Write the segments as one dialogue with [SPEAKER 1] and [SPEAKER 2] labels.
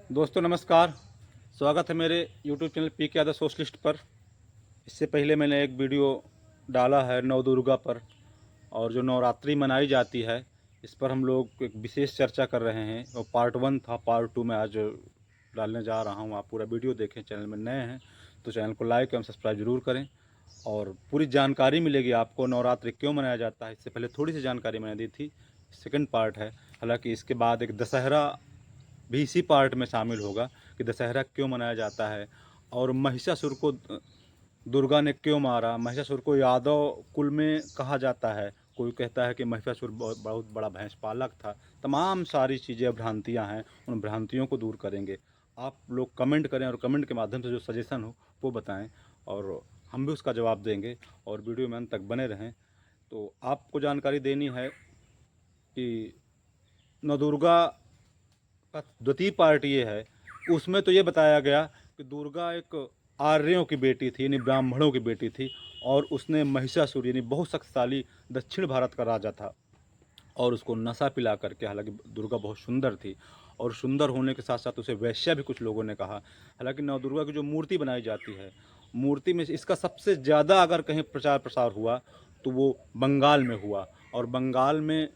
[SPEAKER 1] दोस्तों नमस्कार। स्वागत है मेरे YouTube चैनल पी के यादव सोशलिस्ट पर। इससे पहले मैंने एक वीडियो डाला है नव दुर्गा पर, और जो नवरात्रि मनाई जाती है इस पर हम लोग एक विशेष चर्चा कर रहे हैं। और पार्ट 1 था, पार्ट 2 में आज डालने जा रहा हूं। आप पूरा वीडियो देखें। चैनल में नए हैं तो चैनल को लाइक एवं सब्सक्राइब जरूर करें और पूरी जानकारी मिलेगी आपको नवरात्रि क्यों मनाया जाता है। इससे पहले थोड़ी सी जानकारी मैंने दी थी, सेकंड पार्ट है। हालांकि इसके बाद एक दशहरा भी इसी पार्ट में शामिल होगा कि दशहरा क्यों मनाया जाता है और महिषासुर को दुर्गा ने क्यों मारा। महिषासुर को यादव कुल में कहा जाता है। कोई कहता है कि महिषासुर बहुत बड़ा भैंसपालक था। तमाम सारी चीज़ें भ्रांतियां हैं, उन भ्रांतियों को दूर करेंगे। आप लोग कमेंट करें और कमेंट के माध्यम से जो सजेशन हो वो बताएं और हम भी उसका जवाब देंगे। और वीडियो में अंत तक बने रहें। तो आपको जानकारी देनी है कि नवदुर्गा का द्वितीय पार्ट ये है, उसमें तो ये बताया गया कि दुर्गा एक आर्यों की बेटी थी, यानी ब्राह्मणों की बेटी थी, और उसने महिषासुर यानी बहुत शक्तिशाली दक्षिण भारत का राजा था और उसको नशा पिला करके, हालांकि दुर्गा बहुत सुंदर थी और सुंदर होने के साथ साथ उसे वैश्या भी कुछ लोगों ने कहा। हालांकि नव दुर्गा की जो मूर्ति बनाई जाती है, मूर्ति में इसका सबसे ज़्यादा अगर कहीं प्रचार प्रसार हुआ तो वो बंगाल में हुआ। और बंगाल में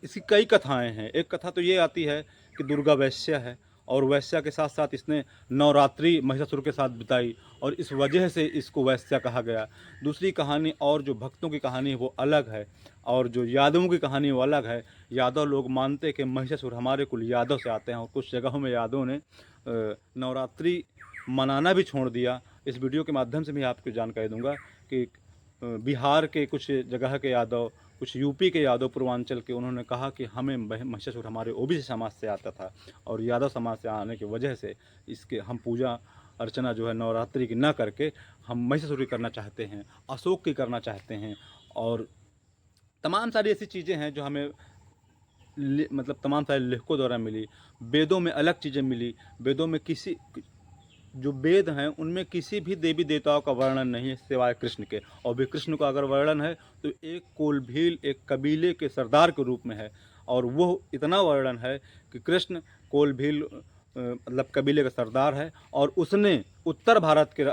[SPEAKER 1] इसकी कई कथाएं हैं। एक कथा तो ये आती है कि दुर्गा वैश्या है और वैश्या के साथ साथ इसने नवरात्रि महिषासुर के साथ बिताई और इस वजह से इसको वैश्या कहा गया। दूसरी कहानी और जो भक्तों की कहानी है वो अलग है, और जो यादवों की कहानी वो अलग है। यादव लोग मानते हैं कि महिषासुर हमारे कुल यादव से आते हैं, और कुछ जगहों में यादवों ने नवरात्रि मनाना भी छोड़ दिया। इस वीडियो के माध्यम से मैं आपको जानकारी दूंगा कि बिहार के कुछ जगह के यादव, कुछ यूपी के यादव, पूर्वांचल के, उन्होंने कहा कि हमें महिषासुर हमारे ओबीसी समाज से आता था और यादव समाज से आने की वजह से इसके हम पूजा अर्चना जो है नवरात्रि की ना करके हम महिषासुर की करना चाहते हैं, अशोक की करना चाहते हैं। और तमाम सारी ऐसी चीज़ें हैं जो हमें मतलब तमाम सारे लेखकों द्वारा मिली। वेदों में अलग चीज़ें मिली। वेदों में किसी जो वेद हैं उनमें किसी भी देवी देवताओं का वर्णन नहीं है सिवाय कृष्ण के, और भी कृष्ण का अगर वर्णन है तो एक कोलभील, एक कबीले के सरदार के रूप में है। और वो इतना वर्णन है कि कृष्ण कोलभील मतलब कबीले का सरदार है और उसने उत्तर भारत के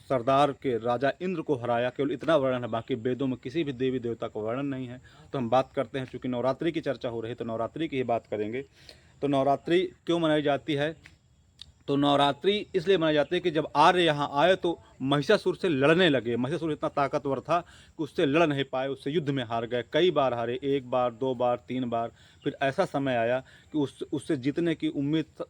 [SPEAKER 1] सरदार के राजा इंद्र को हराया। केवल इतना वर्णन है, बाकी वेदों में किसी भी देवी देवता का वर्णन नहीं है। तो हम बात करते हैं, चूँकि नवरात्रि की चर्चा हो रही है तो नवरात्रि की ही बात करेंगे। तो नवरात्रि क्यों मनाई जाती है? तो नवरात्रि इसलिए मनाई जाती है कि जब आर्य यहाँ आए तो महिषासुर से लड़ने लगे। महिषासुर इतना ताकतवर था कि उससे लड़ नहीं पाए, उससे युद्ध में हार गए। कई बार हारे, एक बार, दो बार, तीन बार। फिर ऐसा समय आया कि उससे जीतने की उम्मीद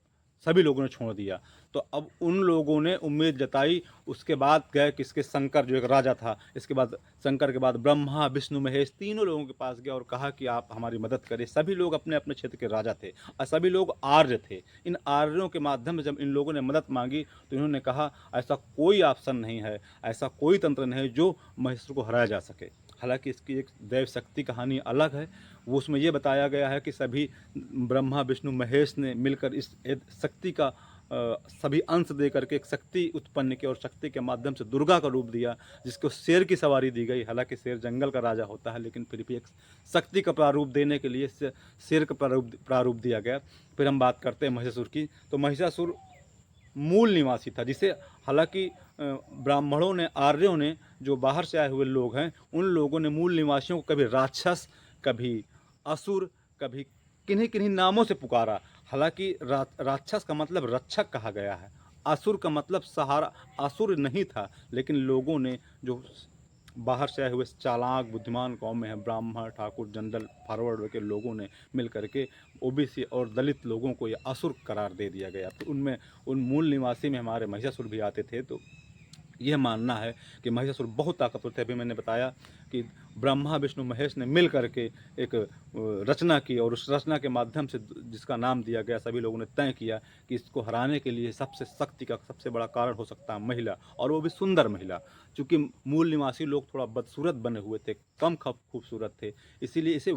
[SPEAKER 1] सभी लोगों ने छोड़ दिया। तो अब उन लोगों ने उम्मीद जताई। उसके बाद गए किसके, शंकर जो एक राजा था। इसके बाद शंकर के बाद ब्रह्मा विष्णु महेश तीनों लोगों के पास गया और कहा कि आप हमारी मदद करें। सभी लोग अपने अपने क्षेत्र के राजा थे और सभी लोग आर्य थे। इन आर्यों के माध्यम से जब इन लोगों ने मदद मांगी तो इन्होंने कहा ऐसा कोई ऑप्शन नहीं है, ऐसा कोई तंत्र नहीं है जो महिषासुर को हराया जा सके। हालांकि इसकी एक दैव शक्ति कहानी अलग है। वो उसमें ये बताया गया है कि सभी ब्रह्मा विष्णु महेश ने मिलकर इस शक्ति का सभी अंश दे करके एक शक्ति उत्पन्न की और शक्ति के माध्यम से दुर्गा का रूप दिया, जिसको शेर की सवारी दी गई। हालांकि शेर जंगल का राजा होता है, लेकिन फिर भी एक शक्ति का प्रारूप देने के लिए शेर का प्रारूप दिया गया। फिर हम बात करते हैं महिषासुर की। तो महिषासुर मूल निवासी था, जिसे हालांकि ब्राह्मणों ने, आर्यों ने, जो बाहर से आए हुए लोग हैं, उन लोगों ने मूल निवासियों को कभी राक्षस, कभी असुर, कभी किन्हीं किन्हीं नामों से पुकारा। हालांकि राक्षस का मतलब रक्षक कहा गया है, असुर का मतलब सहारा। असुर नहीं था, लेकिन लोगों ने, जो बाहर से आए हुए चालाक बुद्धिमान कौम में है, ब्राह्मण, ठाकुर, जनरल फॉरवर्ड के लोगों ने मिल करके ओबीसी और दलित लोगों को ये असुर करार दे दिया गया। तो उनमें उन मूल निवासी में हमारे महिषासुर भी आते थे। तो यह मानना है कि महिषासुर बहुत ताकतवर थे। अभी मैंने बताया कि ब्रह्मा विष्णु महेश ने मिल करके एक रचना की और उस रचना के माध्यम से जिसका नाम दिया गया, सभी लोगों ने तय किया कि इसको हराने के लिए सबसे शक्ति का सबसे बड़ा कारण हो सकता है महिला, और वो भी सुंदर महिला। चूँकि मूल निवासी लोग थोड़ा बदसूरत बने हुए थे, कम खूबसूरत थे, इसीलिए इसे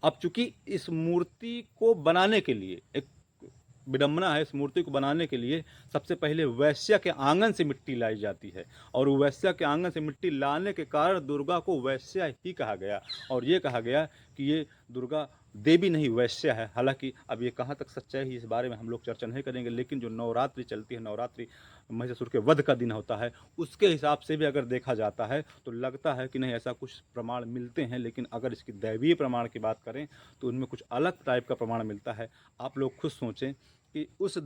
[SPEAKER 1] अब चूँकि इस मूर्ति को बनाने के लिए एक विडंबना है। इस मूर्ति को बनाने के लिए सबसे पहले वैश्या के आंगन से मिट्टी लाई जाती है, और वैश्या के आंगन से मिट्टी लाने के कारण दुर्गा को वैश्या ही कहा गया। और ये कहा गया कि ये दुर्गा देवी नहीं वैश्य है। हालांकि अब ये कहाँ तक सच्चाई है इस बारे में हम लोग चर्चा नहीं करेंगे, लेकिन जो नवरात्रि चलती है, नवरात्रि महिषासुर के वध का दिन होता है, उसके हिसाब से भी अगर देखा जाता है तो लगता है कि नहीं ऐसा कुछ प्रमाण मिलते हैं। लेकिन अगर इसकी दैवीय प्रमाण की बात करें तो उनमें कुछ अलग टाइप का प्रमाण मिलता है। आप लोग खुद सोचें कि उस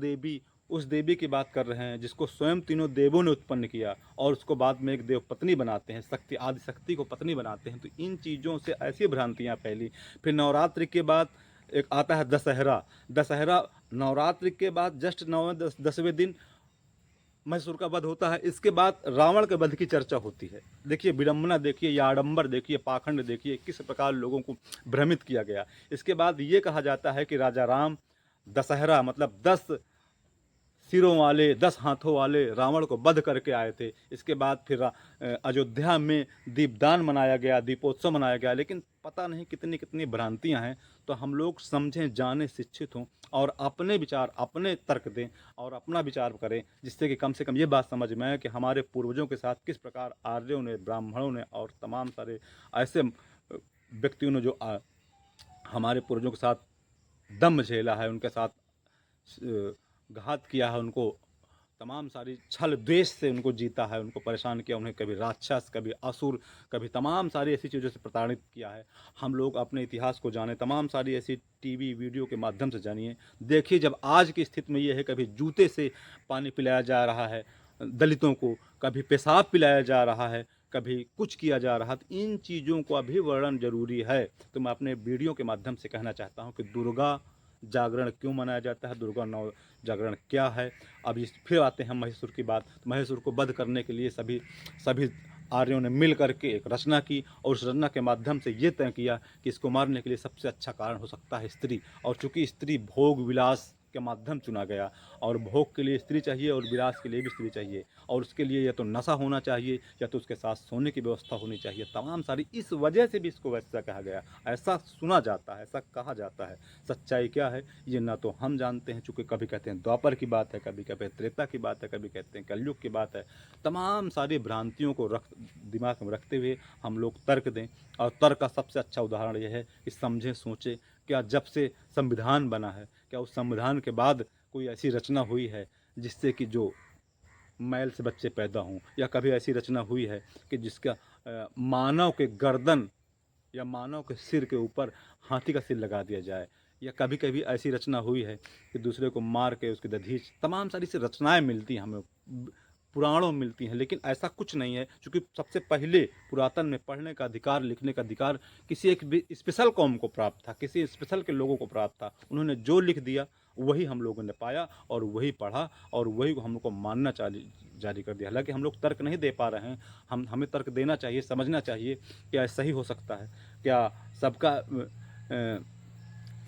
[SPEAKER 1] देवी की बात कर रहे हैं जिसको स्वयं तीनों देवों ने उत्पन्न किया और उसको बाद में एक देव पत्नी बनाते हैं, शक्ति आदि शक्ति को पत्नी बनाते हैं। तो इन चीज़ों से ऐसी भ्रांतियाँ फैली। फिर नवरात्रि के बाद एक आता है दशहरा। दशहरा नवरात्रि के बाद जस्ट 9वें 10वें दिन महिषासुर का वध होता है। इसके बाद रावण के वध की चर्चा होती है। देखिए विडंबना, देखिए या आडंबर, देखिए पाखंड, देखिए किस प्रकार लोगों को भ्रमित किया गया। इसके बाद ये कहा जाता है कि राजा राम दशहरा मतलब 10 सिरों वाले 10 हाथों वाले रावण को वध करके आए थे। इसके बाद फिर अयोध्या में दीपदान मनाया गया, दीपोत्सव मनाया गया। लेकिन पता नहीं कितनी कितनी भ्रांतियां हैं। तो हम लोग समझें, जानें, शिक्षित हों और अपने विचार, अपने तर्क दें और अपना विचार करें, जिससे कि कम से कम ये बात समझ में आए कि हमारे पूर्वजों के साथ किस प्रकार आर्यों ने, ब्राह्मणों ने और तमाम सारे ऐसे व्यक्तियों ने जो हमारे पूर्वजों के साथ दम झेला है, उनके साथ घात किया है, उनको तमाम सारी छल द्वेष से उनको जीता है, उनको परेशान किया, उन्हें कभी राक्षस, कभी असुर, कभी तमाम सारी ऐसी चीज़ों से प्रताड़ित किया है। हम लोग अपने इतिहास को जानें, तमाम सारी ऐसी टीवी वीडियो के माध्यम से जानिए। देखिए जब आज की स्थिति में ये है, कभी जूते से पानी पिलाया जा रहा है दलितों को, कभी पेशाब पिलाया जा रहा है, कभी कुछ किया जा रहा है, तो इन चीज़ों का भी वर्णन जरूरी है। तो मैं अपने वीडियो के माध्यम से कहना चाहता हूँ कि दुर्गा जागरण क्यों मनाया जाता है, दुर्गा नव जागरण क्या है। अब इस फिर आते हैं महिषासुर की बात। तो महिषासुर को वध करने के लिए सभी आर्यों ने मिल करके एक रचना की और उस रचना के माध्यम से ये तय किया कि इसको मारने के लिए सबसे अच्छा कारण हो सकता है स्त्री। और चूंकि स्त्री भोग विलास के माध्यम चुना गया, और भोग के लिए स्त्री चाहिए और विलास के लिए भी स्त्री चाहिए, और उसके लिए या तो नशा होना चाहिए या तो उसके साथ सोने की व्यवस्था होनी चाहिए, तमाम सारी, इस वजह से भी इसको वैसा कहा गया, ऐसा सुना जाता है, ऐसा कहा जाता है। सच्चाई क्या है ये ना तो हम जानते हैं, चूँकि कभी कहते हैं द्वापर की बात है, कभी कहते हैं त्रेता की बात है, कभी कहते हैं कलयुग की बात है। तमाम सारी भ्रांतियों को दिमाग में रखते हुए हम लोग तर्क दें। और तर्क का सबसे अच्छा उदाहरण यह है कि समझें, सोचें। क्या जब से संविधान बना है, क्या उस संविधान के बाद कोई ऐसी रचना हुई है जिससे कि जो मैल से बच्चे पैदा हों, या कभी ऐसी रचना हुई है कि जिसका मानव के गर्दन या मानव के सिर के ऊपर हाथी का सिर लगा दिया जाए, या कभी कभी ऐसी रचना हुई है कि दूसरे को मार के उसकी दधीच, तमाम सारी से रचनाएं मिलती हैं हमें, पुराणों में मिलती हैं। लेकिन ऐसा कुछ नहीं है, क्योंकि सबसे पहले पुरातन में पढ़ने का अधिकार, लिखने का अधिकार किसी एक स्पेशल कौम को प्राप्त था, किसी स्पेशल के लोगों को प्राप्त था। उन्होंने जो लिख दिया वही हम लोगों ने पाया और वही पढ़ा और वही को हम लोग को मानना जारी कर दिया। हालांकि हम लोग तर्क नहीं दे पा रहे हैं, हमें तर्क देना चाहिए, समझना चाहिए क्या सही हो सकता है, क्या सबका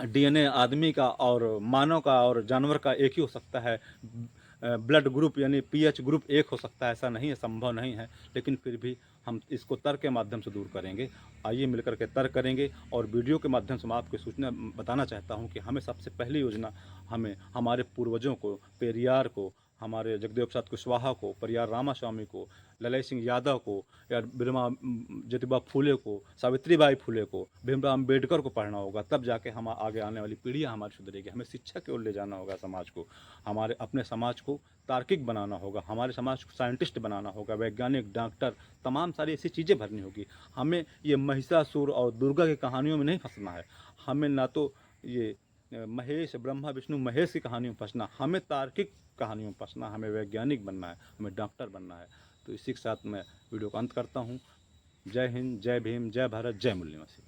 [SPEAKER 1] डीएनए आदमी का और मानव का और जानवर का एक ही हो सकता है, ब्लड ग्रुप यानी पीएच ग्रुप एक हो सकता है, ऐसा नहीं है, संभव नहीं है। लेकिन फिर भी हम इसको तर्क के माध्यम से दूर करेंगे। आइए मिलकर के तर्क करेंगे। और वीडियो के माध्यम से मैं आपको सूचना बताना चाहता हूं कि हमें सबसे पहली योजना, हमें हमारे पूर्वजों को, पेरियार को, हमारे जगदेव प्रसाद कुशवाहा को, परियार रामास्वामी को, ललय सिंह यादव को, या बिरमा ज्योतिबा फूले को, सावित्रीबाई फूले को, भीमराव अम्बेडकर को पढ़ना होगा। तब जाके हम आगे आने वाली पीढ़ियाँ हमारी सुधरेगी। हमें शिक्षा की ओर ले जाना होगा समाज को, हमारे अपने समाज को तार्किक बनाना होगा, हमारे समाज को साइंटिस्ट बनाना होगा, वैज्ञानिक, डॉक्टर, तमाम सारी ऐसी चीज़ें भरनी होगी। हमें ये महिषासुर और दुर्गा की कहानियों में नहीं फंसना है। हमें ना तो ये महेश, ब्रह्मा विष्णु महेश की कहानियों में फंसना, हमें तार्किक कहानियों में फंसना, हमें वैज्ञानिक बनना है, हमें डॉक्टर बनना है। तो इसी के साथ मैं वीडियो को अंत करता हूँ। जय हिंद, जय भीम, जय भारत, जय मूल्य निवासी।